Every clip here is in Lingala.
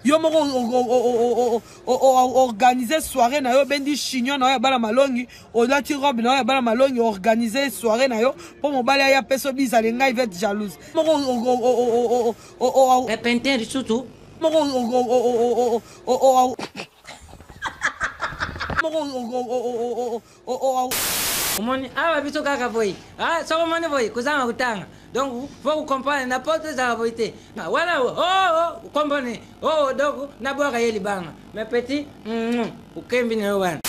Yo moko organiser soirée na yo bendi chignon na yo bala malongi olati robe na yo bala malongi organiser soirée na yo pour mobali ya peso bisa le ngai vet jalouse moko Repentez surtout. Omoni awa biso kaka boy. Ah soko moni boy kuzama kutanga. Donc faut comprendre n'importe ça boyité. Voilà oh comprendre. Oh donc na boka yeli banga. Mais petit ukembi na wana.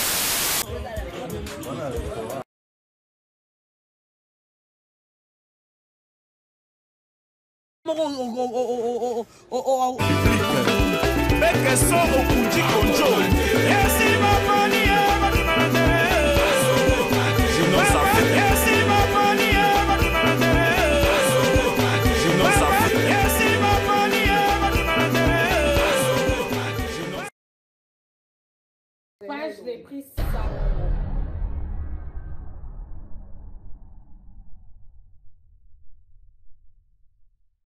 J'ai pris ça.